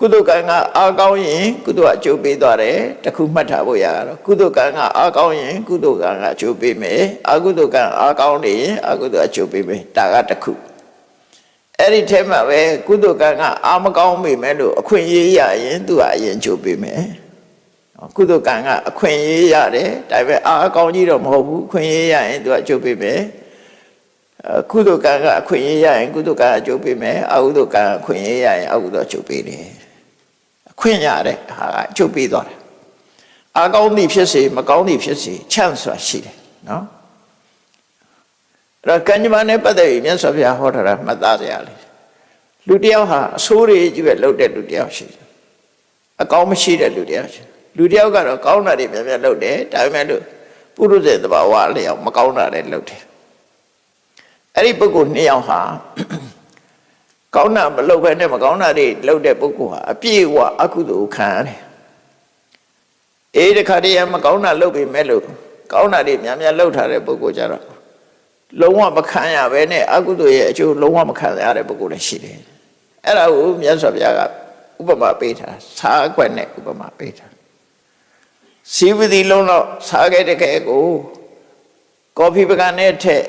ကုသိုလ်ကံကအားကောင်းရင်ကုသိုလ်အကျိုးပေးသွားတယ်တခုမှတ်ထားဖို့ရတော့ကုသိုလ်ကံကအားကောင်းရင်ကုသိုလ်ကံကအကျိုးပေးမယ်အကုသိုလ်ကံအားကောင်းနေရင်အကုသိုလ်အကျိုးပေးမယ်ဒါကတခုအဲ့ဒီထဲမှာပဲကုသိုလ်ကံကအားမကောင်းမိမယ်လို့အခွင့်အရေးရရင်သူကအရင်ကျိုးပေးမယ်ကုသိုလ်ကံကအခွင့်အရေးရတယ်ဒါပေမဲ့အားကောင်းကြီးတော့မဟုတ်ဘူးအခွင့်အရေးရရင်သူကအကျိုးပေးမယ်ကုသိုလ်ကံကအခွင့်အရေးရရင်ကုသိုလ်ကံအကျိုးပေးမယ်အကုသိုလ်ကံအခွင့်အရေးရရင်အကုသိုလ်အကျိုးပေးတယ်အခွင့်ရတဲ့ဟာကအကျိုးပေးသွားတယ်အားကောင်းသည်ဖြစ်စေမကောင်းသည်ဖြစ်စေချမ်းစွာရှိတယ်နော်အဲ့တော့ကံကြမ္မာနဲ့ပတ်သက်ပြီးမြတ်စွာဘုရားဟောထားတာမှတ်သားကြရလေလူတယောက်ဟာအဆိုးတွေကြီးပဲလုပ်တဲ့လူတယောက်ရှိတယ်အကောင်းမရှိတဲ့လူတယောက်ရှိတယ်လူတယောက်ကတော့ကောင်းတာတွေများများလုပ်တယ်ဒါပေမဲ့လို့ပုရုဇဉ်သဘာဝလျောက်မကောင်းတာတွေလုပ်တယ်အဲ့ဒီပုဂ္ဂိုလ်နှစ်ယောက်ဟာကောင်းတာမလုပ်ဘဲနဲ့မကောင်းတာတွေလုပ်တဲ့ပုဂ္ဂိုလ်ဟာအပြည့်အဝအကုသိုလ်ခံရတယ်အေးတခါတည်းမကောင်းတာလုပ်ပြီမဲ့လို့ကောင်းတာတွေများများလုပ်ထားတဲ့ပုဂ္ဂိုလ်ကြတော့လုံးဝမခံရဘဲနဲ့အကုသိုလ်ရဲ့အကျိုးလုံးဝမခံရတဲ့ပုဂ္ဂိုလ်လည်းရှိတယ်အဲ့ဒါကိုမြတ်စွာဘုရားကဥပမာပေးထားစားအကွက်နဲ့ဥပမာပေးထားစီဝတိလုံးတော့စားခဲ့တဲ့ခဲကိုကော်ဖီပကံနဲ့ထက်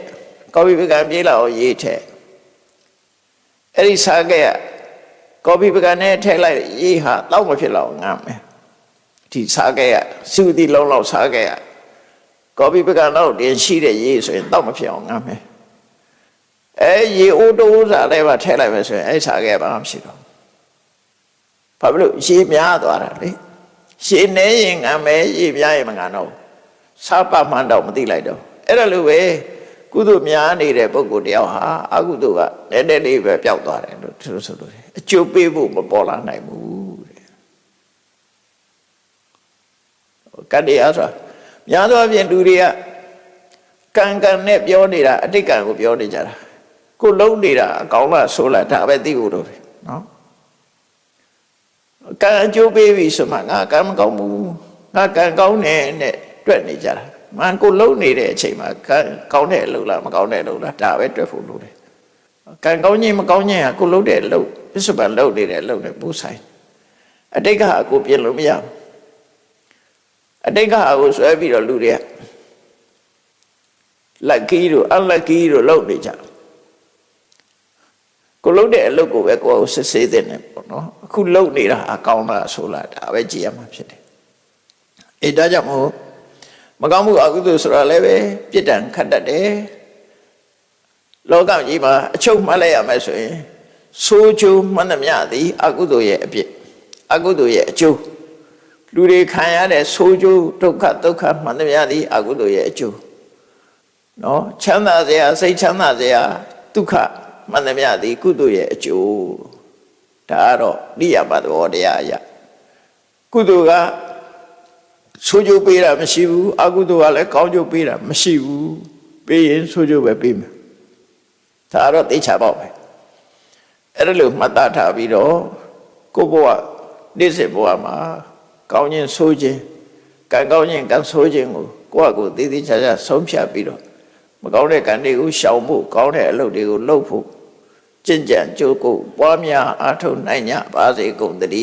ကော်ဖီပကံပြေးလာအောင်ရေးထက်အဲ့ဒီစားခဲ့ကော်ဖီပကံနဲ့ထည့်လိုက်ရေးဟာတောက်မဖြစ်တော့ငမ်းမယ်ဒီစားခဲ့စီဝတိလုံးတော့စားခဲ့ကော်ဖီပကံတော့တင်ရှိတဲ့ရေးဆိုရင်တောက်မဖြစ်အောင်ငမ်းမယ်အဲရေအိုးတိုးစားတဲ့မှာထည့်လိုက်မယ်ဆိုရင်အဲ့စားခဲ့ဘာမှမရှိတော့ဘာဖြစ်လို့ရေများသွားတာလေရေနေရင်ငမ်းမယ်ရေပြားရင်မငမ်းတော့စားပါမှန်းတော့မသိလိုက်တော့အဲ့ဒါလိုပဲကုသိုလ်များနေတဲ့ပုဂ္ဂိုလ်တယောက်ဟာအကုသိုလ်ကနည်းနည်းလေးပဲပျောက်သွားတယ်လို့သူတို့ဆိုလို့အကျိုးပေးဖို့မပေါ်လာနိုင်ဘူးတဲ့ကတ္တရားဆိုများသောအားဖြင့်လူတွေကကံကံနဲ့ပြောနေတာအတိတ်ကံကိုပြောနေကြတာကိုလုံးနေတာအကောင်းလားဆိုးလားဒါပဲသိဖို့တော့နော်ကံအကျိုးပေးပြီဆိုမှငါကံမကောင်းဘူးငါကံကောင်းတယ်နဲ့တွက်နေကြတာမန်ကိုလုံးနေတဲ့အချိန်မှာကံကောင်းတဲ့အလုပ်လားမကောင်းတဲ့အလုပ်လားဒါပဲတွက်ဖို့လိုတယ်ကံကောင်းခြင်းမကောင်းခြင်းကကိုလုံးတဲ့အလုပ်ပစ္စုပန်လုပ်နေတဲ့အလုပ်နဲ့ပို့ဆိုင်အတိတ်ကကိုပြင်လို့မရဘူးအတိတ်ကကိုဆွဲပြီးတော့လူတွေကလက်ကီးတို့အလက်ကီးတို့လုပ်နေကြကိုလုံးတဲ့အလုပ်ကိုပဲကိုယ်စစ်ဆေးတဲ့နဲ့ပေါ့နော်အခုလုပ်နေတာအကောင်းလားဆိုလားဒါပဲကြည့်ရမှာဖြစ်တယ်အဲဒါကြောင့်မို့မကောင်းမှုအကုသိုလ်ဆိုတာလည်းပဲပြစ်ဒဏ်ခတ်တတ်တယ်လောကကြီးမှာအချုပ်မှတ်လိုက်ရမယ်ဆိုရင်ဆိုးကျိုးမှန်သမျှသည်အကုသိုလ်ရဲ့အပြစ်အကုသိုလ်ရဲ့အကျိုးလူတွေခံရတဲ့ဆိုးကျိုးဒုက္ခမှန်သမျှသည်အကုသိုလ်ရဲ့အကျိုးနော်ချမ်းသာစရာစိတ်ချမ်းသာစရာဒုက္ခမှန်သမျှသည်ကုသိုလ်ရဲ့အကျိုးဒါကတော့နိယမသဘောတရားအရကုသိုလ်ကဆိုးကျိုးပေးတာမရှိဘူးအကုသိုလ်ကလည်းကောင်းကျိုးပေးတာမရှိဘူးပေးရင်ဆိုးကျိုးပဲပေးမယ်ဒါတော့သိချပေါ့ပဲအဲ့ဒါလို့မှတ်သားထားပြီးတော့ကိုယ့်ဘဝနေ့စဉ်ဘဝမှာကောင်းခြင်းဆိုးခြင်းကံကောင်းခြင်းကံဆိုးခြင်းကိုကိုယ့်အကိုသိသိချာချာဆုံးဖြတ်ပြီးတော့မကောင်းတဲ့ကံတွေကိုရှောင်ဖို့ကောင်းတဲ့အလုပ်တွေကိုလုပ်ဖို့ကျင့်ကြံကြိုးကိုပွားများအားထုတ်နိုင်ကြပါစေကုန်သတည်း